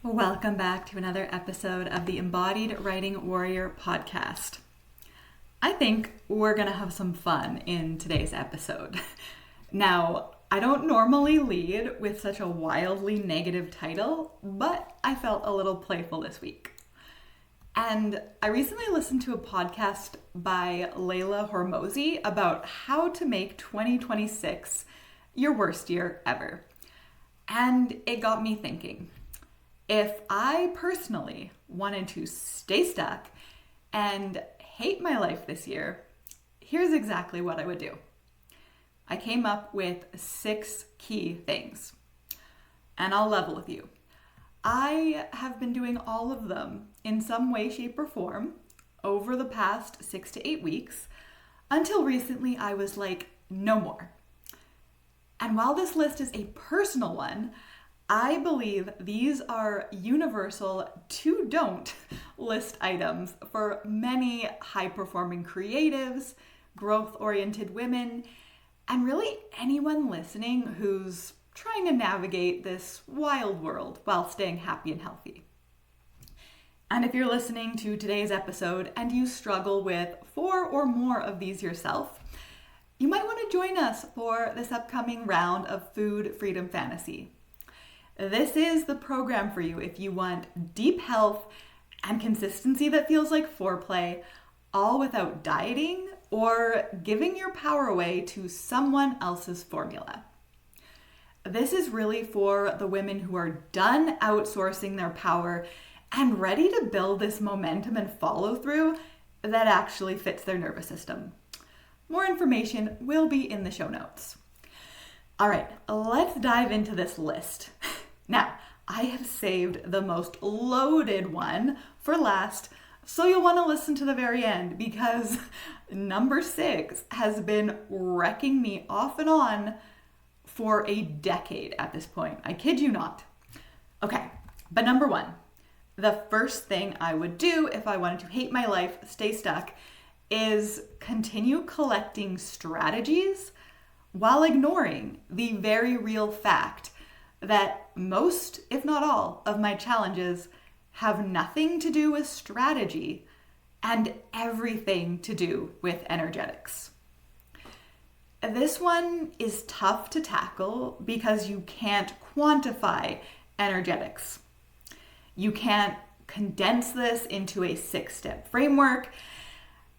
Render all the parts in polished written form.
Welcome back to another episode of the Embodied Writing Warrior podcast. I think we're going to have some fun in today's episode. Now, I don't normally lead with such a wildly negative title, but I felt a little playful this week. And I recently listened to a podcast by Leila Hormozi about how to make 2026 your worst year ever. And it got me thinking. If I personally wanted to stay stuck and hate my life this year, here's exactly what I would do. I came up with 6 key things, and I'll level with you. I have been doing all of them in some way, shape, or form over the past 6 to 8 weeks until recently I was like, no more. And while this list is a personal one, I believe these are universal to-don't list items for many high-performing creatives, growth-oriented women, and really anyone listening who's trying to navigate this wild world while staying happy and healthy. And if you're listening to today's episode and you struggle with 4 or more of these yourself, you might want to join us for this upcoming round of Food Freedom Fantasy. This is the program for you if you want deep health and consistency that feels like foreplay, all without dieting or giving your power away to someone else's formula. This is really for the women who are done outsourcing their power and ready to build this momentum and follow through that actually fits their nervous system. More information will be in the show notes. All right, let's dive into this list. Now, I have saved the most loaded one for last, so you'll want to listen to the very end because number 6 has been wrecking me off and on for a decade at this point. I kid you not. Okay, but number 1, the first thing I would do if I wanted to hate my life, stay stuck, is continue collecting strategies while ignoring the very real fact that most, if not all, of my challenges have nothing to do with strategy and everything to do with energetics. This one is tough to tackle because you can't quantify energetics. You can't condense this into a 6-step framework,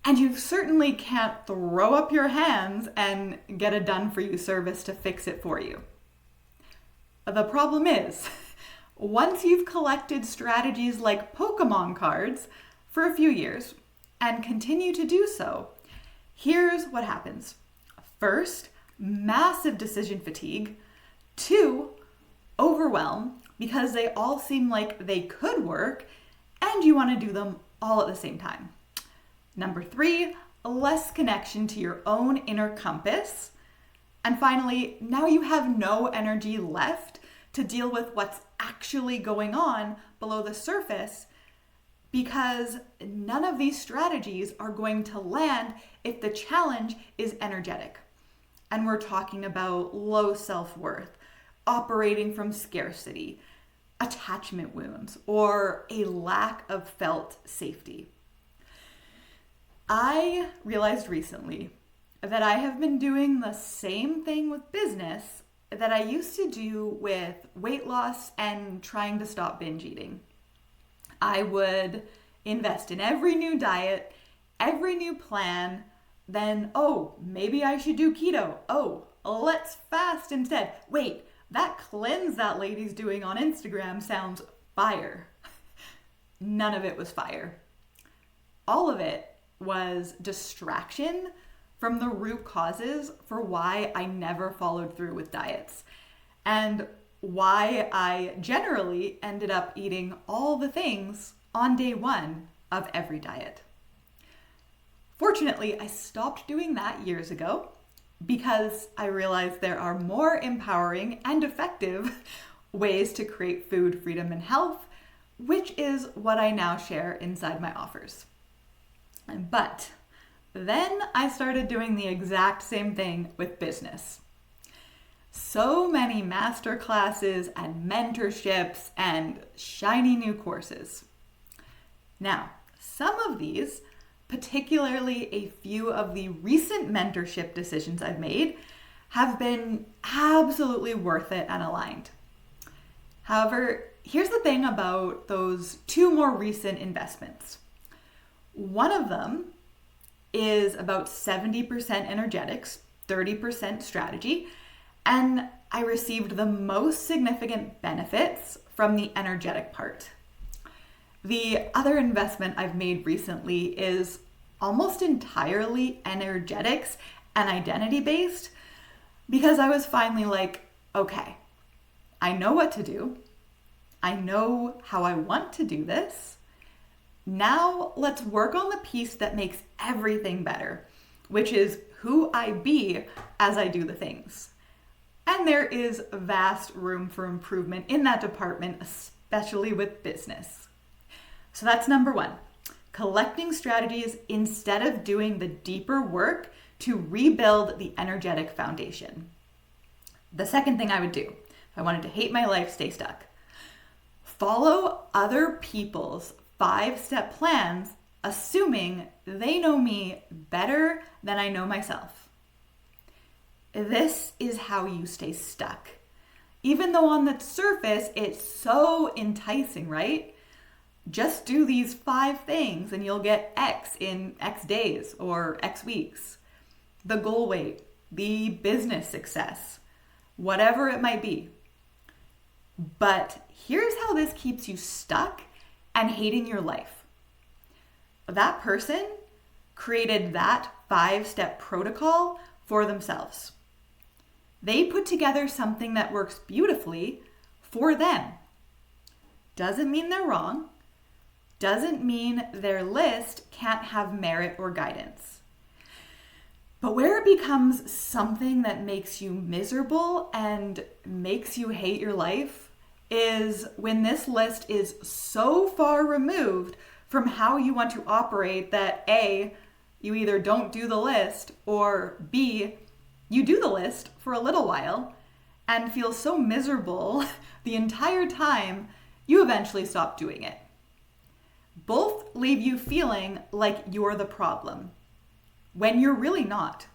and you certainly can't throw up your hands and get a done-for-you service to fix it for you. The problem is, once you've collected strategies like Pokemon cards for a few years and continue to do so, here's what happens. First, massive decision fatigue. 2, overwhelm because they all seem like they could work and you want to do them all at the same time. Number 3, less connection to your own inner compass. And finally, now you have no energy left to deal with what's actually going on below the surface because none of these strategies are going to land if the challenge is energetic. And we're talking about low self-worth, operating from scarcity, attachment wounds, or a lack of felt safety. I realized recently that I have been doing the same thing with business that I used to do with weight loss and trying to stop binge eating. I would invest in every new diet, every new plan, then, maybe I should do keto. Let's fast instead. Wait, that cleanse that lady's doing on Instagram sounds fire. None of it was fire. All of it was distraction from the root causes for why I never followed through with diets and why I generally ended up eating all the things on day 1 of every diet. Fortunately, I stopped doing that years ago because I realized there are more empowering and effective ways to create food freedom and health, which is what I now share inside my offers. But then I started doing the exact same thing with business. So many master classes and mentorships and shiny new courses. Now, some of these, particularly a few of the recent mentorship decisions I've made, have been absolutely worth it and aligned. However, here's the thing about those two more recent investments. One of them is about 70% energetics, 30% strategy, and I received the most significant benefits from the energetic part. The other investment I've made recently is almost entirely energetics and identity based because I was finally like, okay, I know what to do. I know how I want to do this. Now let's work on the piece that makes everything better, which is who I be as I do the things. And there is vast room for improvement in that department, especially with business. So that's number one, collecting strategies instead of doing the deeper work to rebuild the energetic foundation. The second thing I would do, if I wanted to hate my life, stay stuck, follow other people's 5-step plans, assuming they know me better than I know myself. This is how you stay stuck. Even though on the surface, it's so enticing, right? Just do these 5 things and you'll get X in X days or X weeks. The goal weight, the business success, whatever it might be. But here's how this keeps you stuck and hating your life. That person created that 5-step protocol for themselves. They put together something that works beautifully for them. Doesn't mean they're wrong. Doesn't mean their list can't have merit or guidance. But where it becomes something that makes you miserable and makes you hate your life is when this list is so far removed from how you want to operate that A, you either don't do the list, or B, you do the list for a little while and feel so miserable the entire time you eventually stop doing it. Both leave you feeling like you're the problem when you're really not.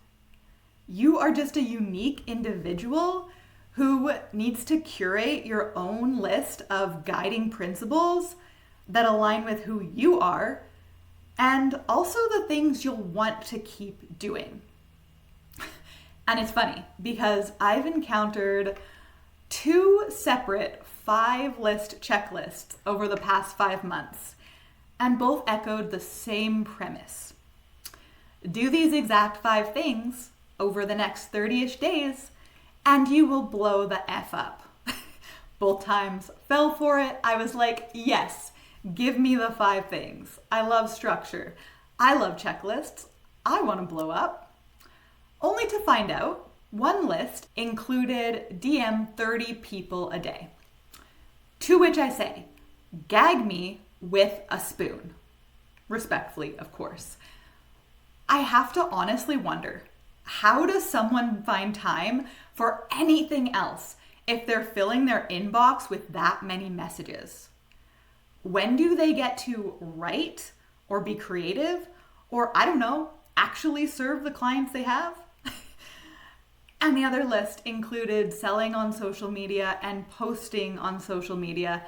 You are just a unique individual who needs to curate your own list of guiding principles that align with who you are and also the things you'll want to keep doing. And it's funny because I've encountered 2 separate 5-list checklists over the past 5 months, and both echoed the same premise. Do these exact 5 things over the next 30-ish days, and you will blow the F up. Both times fell for it. I was like, yes, give me the 5 things. I love structure. I love checklists. I want to blow up. Only to find out, one list included DM 30 people a day. To which I say, gag me with a spoon. Respectfully, of course. I have to honestly wonder, how does someone find time for anything else if they're filling their inbox with that many messages? When do they get to write or be creative or, I don't know, actually serve the clients they have? And the other list included selling on social media and posting on social media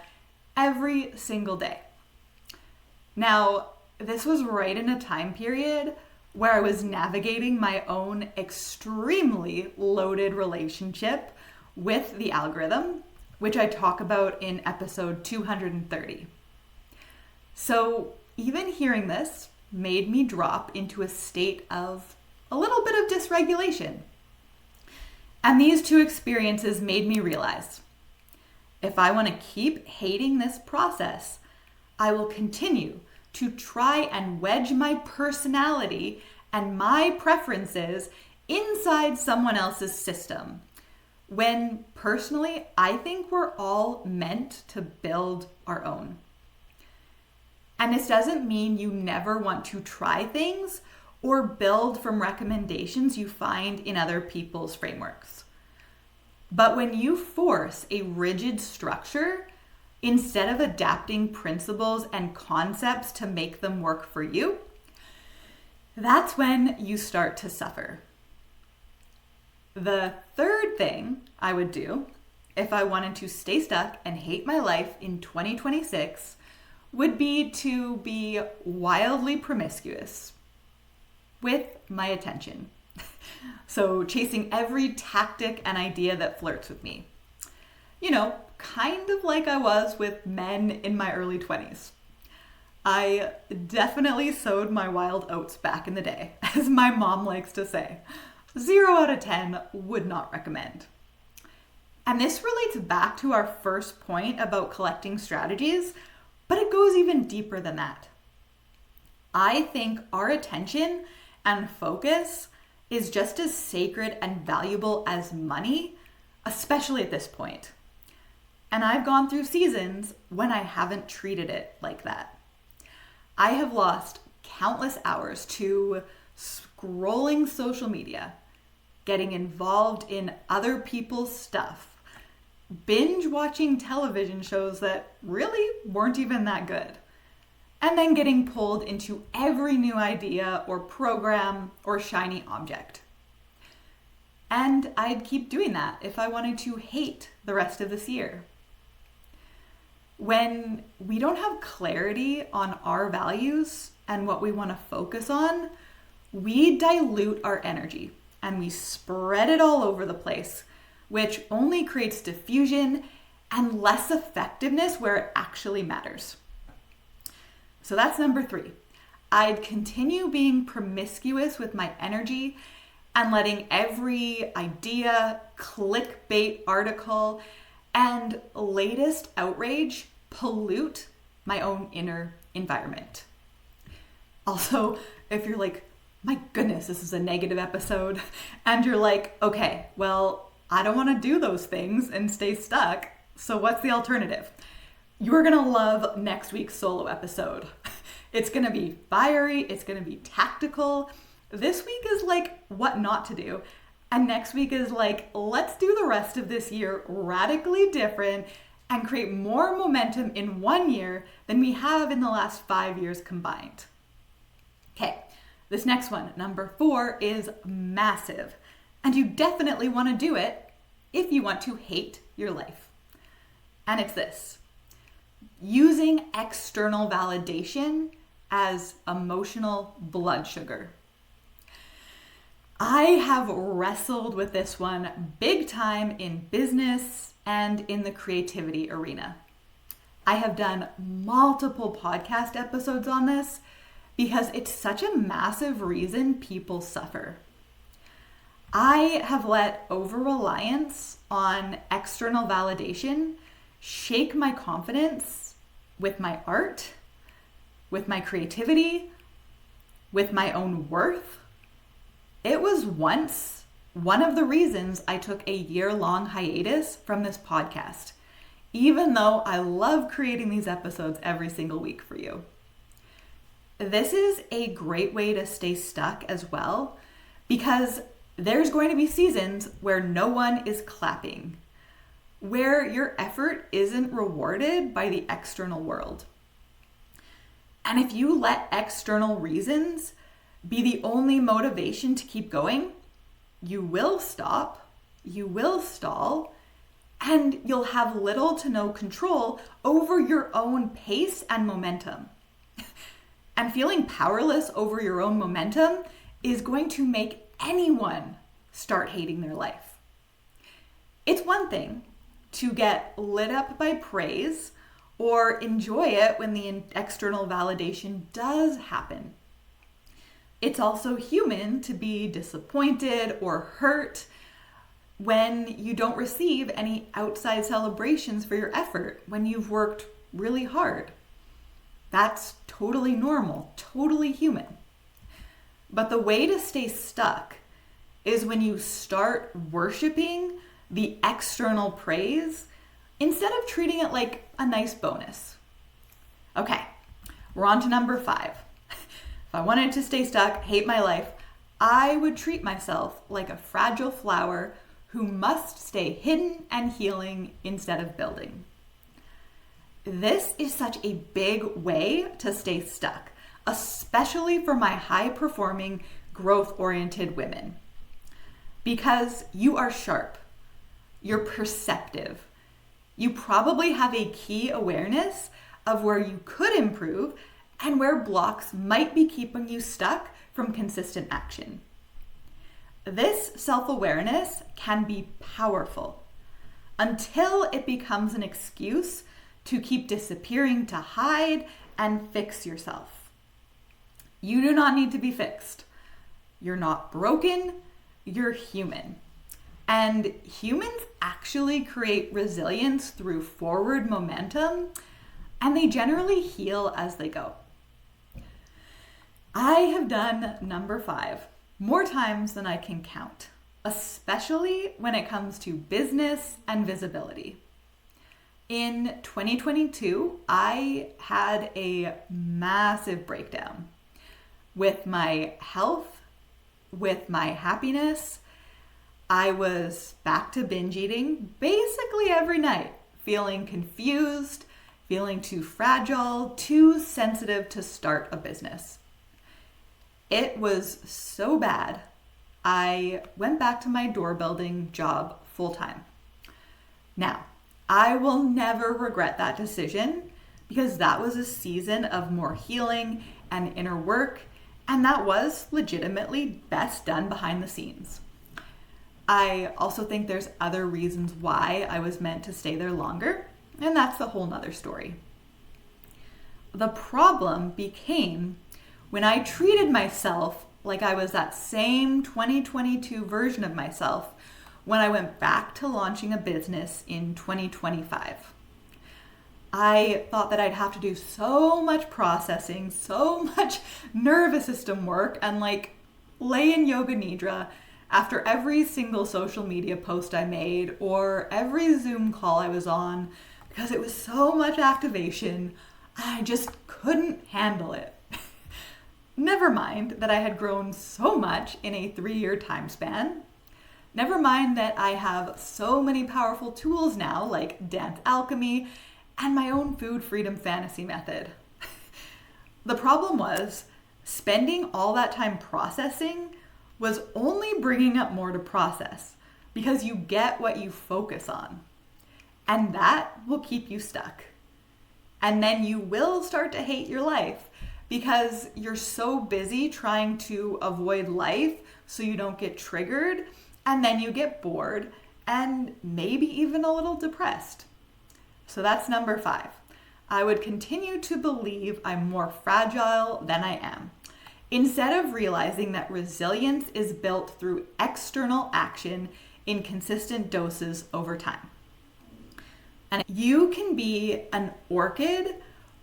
every single day. Now, this was right in a time period where I was navigating my own extremely loaded relationship with the algorithm, which I talk about in episode 230. So even hearing this made me drop into a state of a little bit of dysregulation. And these 2 experiences made me realize, if I want to keep hating this process, I will continue to try and wedge my personality and my preferences inside someone else's system, when personally, I think we're all meant to build our own. And this doesn't mean you never want to try things or build from recommendations you find in other people's frameworks. But when you force a rigid structure, instead of adapting principles and concepts to make them work for you, that's when you start to suffer. The third thing I would do if I wanted to stay stuck and hate my life in 2026 would be to be wildly promiscuous with my attention. So chasing every tactic and idea that flirts with me. You know, kind of like I was with men in my early 20s. I definitely sowed my wild oats back in the day, as my mom likes to say. 0 out of 10 would not recommend. And this relates back to our first point about collecting strategies, but it goes even deeper than that. I think our attention and focus is just as sacred and valuable as money, especially at this point. And I've gone through seasons when I haven't treated it like that. I have lost countless hours to scrolling social media, getting involved in other people's stuff, binge watching television shows that really weren't even that good, and then getting pulled into every new idea or program or shiny object. And I'd keep doing that if I wanted to hate the rest of this year. When we don't have clarity on our values and what we want to focus on, we dilute our energy and we spread it all over the place, which only creates diffusion and less effectiveness where it actually matters. So that's number 3. I'd continue being promiscuous with my energy and letting every idea, clickbait article, and latest outrage pollute my own inner environment. Also, if you're like, my goodness, this is a negative episode, and you're like, okay, well, I don't want to do those things and stay stuck, so what's the alternative? You're gonna love next week's solo episode. It's gonna be fiery, it's gonna be tactical. This week is like what not to do. And next week is like, let's do the rest of this year radically different and create more momentum in 1 year than we have in the last 5 years combined. Okay, this next one, number 4, is massive. And you definitely want to do it if you want to hate your life. And it's this: using external validation as emotional blood sugar. I have wrestled with this one big time in business and in the creativity arena. I have done multiple podcast episodes on this because it's such a massive reason people suffer. I have let over-reliance on external validation shake my confidence with my art, with my creativity, with my own worth. It was once one of the reasons I took a year-long hiatus from this podcast, even though I love creating these episodes every single week for you. This is a great way to stay stuck as well, because there's going to be seasons where no one is clapping, where your effort isn't rewarded by the external world. And if you let external reasons be the only motivation to keep going, you will stop, you will stall, and you'll have little to no control over your own pace and momentum. And feeling powerless over your own momentum is going to make anyone start hating their life. It's one thing to get lit up by praise or enjoy it when the external validation does happen. It's also human to be disappointed or hurt when you don't receive any outside celebrations for your effort when you've worked really hard. That's totally normal, totally human. But the way to stay stuck is when you start worshiping the external praise instead of treating it like a nice bonus. Okay, we're on to number 5. If I wanted to stay stuck, hate my life, I would treat myself like a fragile flower who must stay hidden and healing instead of building. This is such a big way to stay stuck, especially for my high-performing, growth-oriented women. Because you are sharp, you're perceptive, you probably have a key awareness of where you could improve and where blocks might be keeping you stuck from consistent action. This self-awareness can be powerful until it becomes an excuse to keep disappearing to hide and fix yourself. You do not need to be fixed. You're not broken, you're human. And humans actually create resilience through forward momentum, and they generally heal as they go. I have done number 5 more times than I can count, especially when it comes to business and visibility. In 2022, I had a massive breakdown with my health, with my happiness. I was back to binge eating basically every night, feeling confused, feeling too fragile, too sensitive to start a business. It was so bad, I went back to my door building job full time. Now, I will never regret that decision because that was a season of more healing and inner work, and that was legitimately best done behind the scenes. I also think there's other reasons why I was meant to stay there longer, and that's a whole nother story. The problem became when I treated myself like I was that same 2022 version of myself when I went back to launching a business in 2025. I thought that I'd have to do so much processing, so much nervous system work, and lay in yoga nidra after every single social media post I made or every Zoom call I was on, because it was so much activation, I just couldn't handle it. Never mind that I had grown so much in a 3-year time span. Never mind that I have so many powerful tools now, like dance alchemy and my own food freedom fantasy method. The problem was, spending all that time processing was only bringing up more to process, because you get what you focus on. And that will keep you stuck. And then you will start to hate your life because you're so busy trying to avoid life so you don't get triggered, and then you get bored and maybe even a little depressed. So that's number 5. I would continue to believe I'm more fragile than I am, instead of realizing that resilience is built through external action in consistent doses over time. And you can be an orchid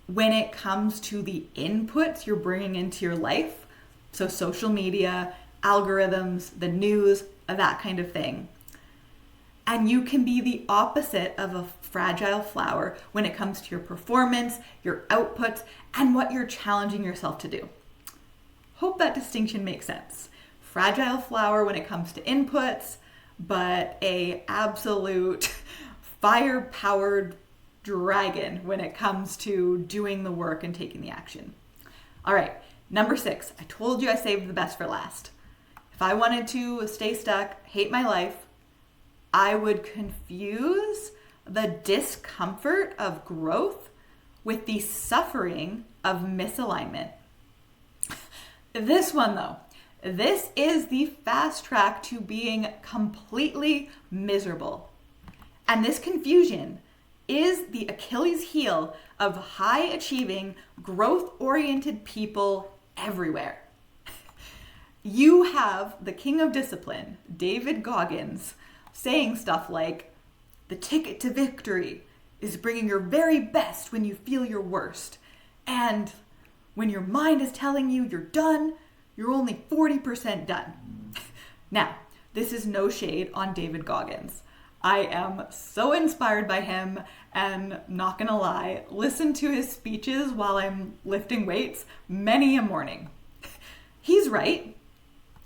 when it comes to the inputs you're bringing into your life. So social media, algorithms, the news, that kind of thing. And you can be the opposite of a fragile flower when it comes to your performance, your outputs, and what you're challenging yourself to do. Hope that distinction makes sense. Fragile flower when it comes to inputs, but a absolute fire-powered dragon when it comes to doing the work and taking the action. All right, number 6. I told you I saved the best for last. If I wanted to stay stuck, hate my life, I would confuse the discomfort of growth with the suffering of misalignment. This one though, this is the fast track to being completely miserable. And this confusion is the Achilles heel of high achieving, growth oriented people everywhere. You have the king of discipline, David Goggins, saying stuff like, the ticket to victory is bringing your very best when you feel your worst. And when your mind is telling you you're done, you're only 40% done. Now, this is no shade on David Goggins. I am so inspired by him, and not gonna lie, listen to his speeches while I'm lifting weights many a morning. He's right.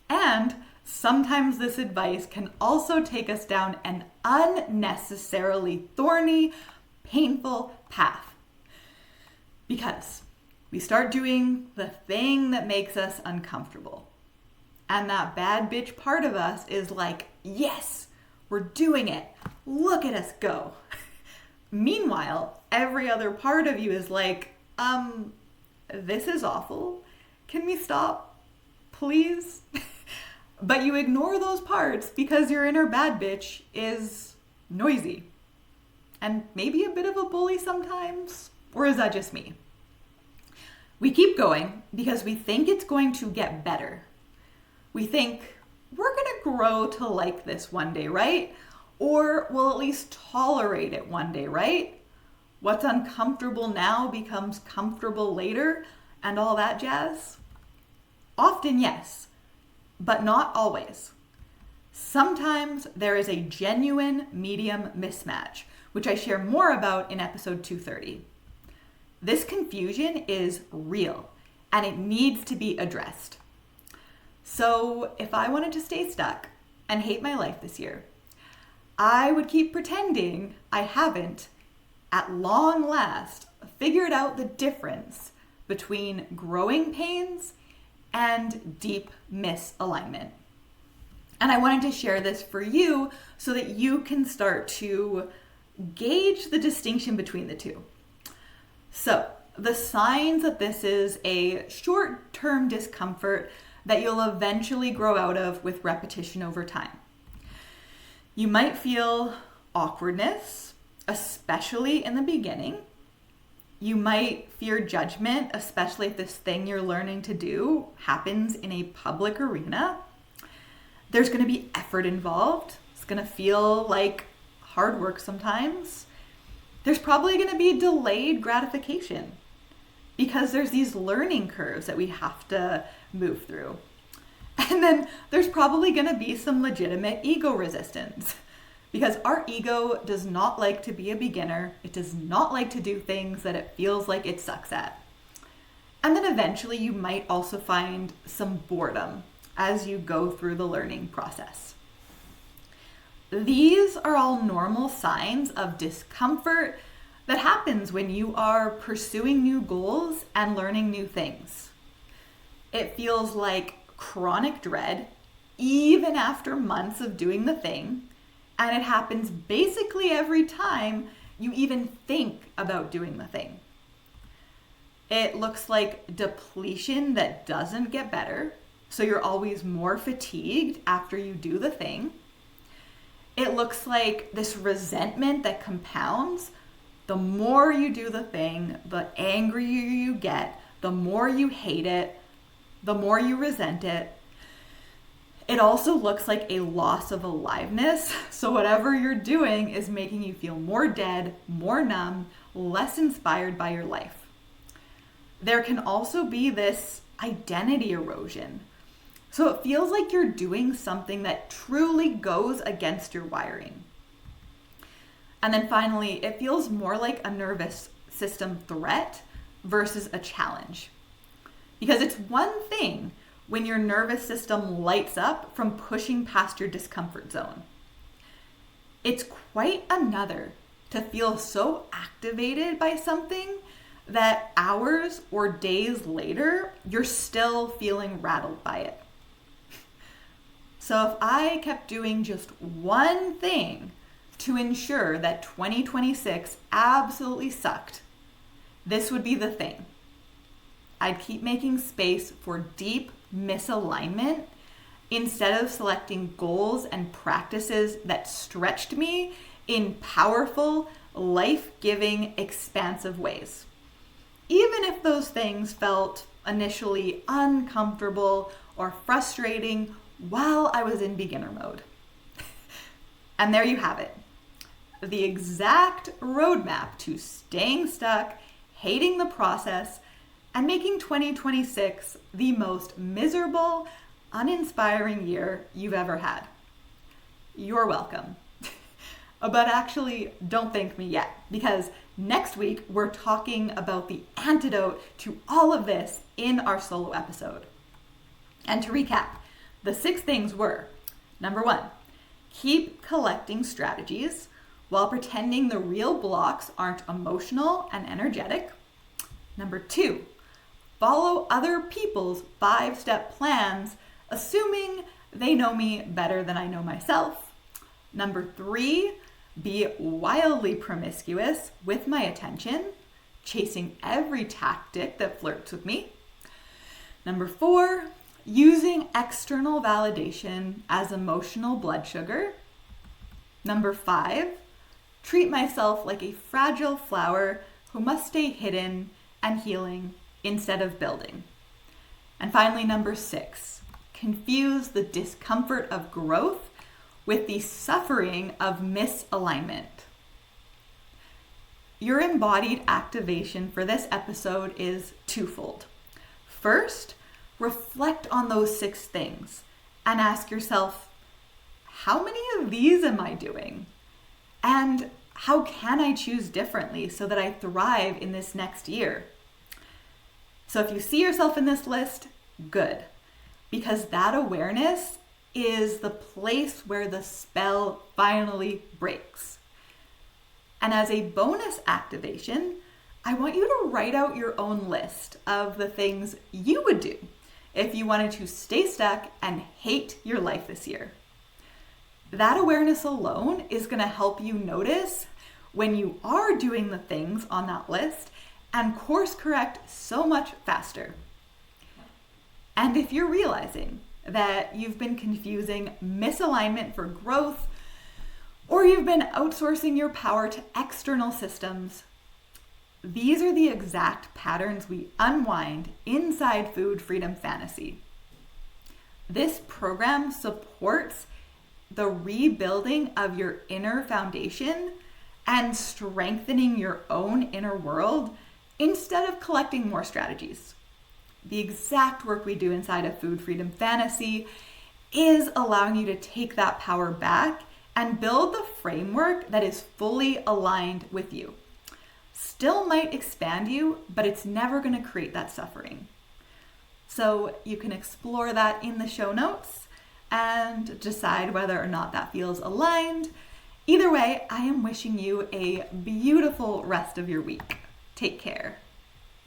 And sometimes this advice can also take us down an unnecessarily thorny, painful path. Because we start doing the thing that makes us uncomfortable. And that bad bitch part of us is like, yes, we're doing it. Look at us go. Meanwhile, every other part of you is like, this is awful. Can we stop, please? But you ignore those parts because your inner bad bitch is noisy. And maybe a bit of a bully sometimes. Or is that just me? We keep going because we think it's going to get better. We think we're going to grow to like this one day, right? Or we'll at least tolerate it one day, right? What's uncomfortable now becomes comfortable later and all that jazz? Often, yes, but not always. Sometimes there is a genuine medium mismatch, which I share more about in episode 230. This confusion is real and it needs to be addressed. So if I wanted to stay stuck and hate my life this year, I would keep pretending I haven't, at long last, figured out the difference between growing pains and deep misalignment. And I wanted to share this for you so that you can start to gauge the distinction between the two. So, the signs that this is a short-term discomfort that you'll eventually grow out of with repetition over time. You might feel awkwardness, especially in the beginning. You might fear judgment, especially if this thing you're learning to do happens in a public arena. There's going to be effort involved. It's going to feel like hard work sometimes. There's probably going to be delayed gratification because there's these learning curves that we have to move through. And then there's probably going to be some legitimate ego resistance because our ego does not like to be a beginner. It does not like to do things that it feels like it sucks at. And then eventually you might also find some boredom as you go through the learning process. These are all normal signs of discomfort that happens when you are pursuing new goals and learning new things. It feels like chronic dread, even after months of doing the thing, and it happens basically every time you even think about doing the thing. It looks like depletion that doesn't get better, so you're always more fatigued after you do the thing. It looks like this resentment that compounds. The more you do the thing, the angrier you get, the more you hate it, the more you resent it. It also looks like a loss of aliveness. So whatever you're doing is making you feel more dead, more numb, less inspired by your life. There can also be this identity erosion. So it feels like you're doing something that truly goes against your wiring. And then finally, it feels more like a nervous system threat versus a challenge. Because it's one thing when your nervous system lights up from pushing past your discomfort zone. It's quite another to feel so activated by something that hours or days later, you're still feeling rattled by it. So if I kept doing just one thing to ensure that 2026 absolutely sucked, this would be the thing. I'd keep making space for deep misalignment instead of selecting goals and practices that stretched me in powerful, life-giving, expansive ways. Even if those things felt initially uncomfortable or frustrating while I was in beginner mode. And there you have it. The exact roadmap to staying stuck, hating the process, and making 2026 the most miserable, uninspiring year you've ever had. You're welcome. But actually, don't thank me yet, because next week we're talking about the antidote to all of this in our solo episode. And to recap, The 6 things were: number 1, keep collecting strategies while pretending the real blocks aren't emotional and energetic. Number 2, follow other people's 5-step plans, assuming they know me better than I know myself. Number 3, be wildly promiscuous with my attention, chasing every tactic that flirts with me. Number 4, using external validation as emotional blood sugar. Number 5, treat myself like a fragile flower who must stay hidden and healing instead of building. And finally, number 6, confuse the discomfort of growth with the suffering of misalignment. Your embodied activation for this episode is twofold. First, reflect on those 6 things and ask yourself, how many of these am I doing? And how can I choose differently so that I thrive in this next year? So if you see yourself in this list, good, because that awareness is the place where the spell finally breaks. And as a bonus activation, I want you to write out your own list of the things you would do if you wanted to stay stuck and hate your life this year. That awareness alone is going to help you notice when you are doing the things on that list and course correct so much faster. And if you're realizing that you've been confusing misalignment for growth, or you've been outsourcing your power to external systems, these are the exact patterns we unwind inside Food Freedom Fantasy. This program supports the rebuilding of your inner foundation and strengthening your own inner world instead of collecting more strategies. The exact work we do inside of Food Freedom Fantasy is allowing you to take that power back and build the framework that is fully aligned with you. Still might expand you, but it's never going to create that suffering. So you can explore that in the show notes and decide whether or not that feels aligned. Either way, I am wishing you a beautiful rest of your week. Take care.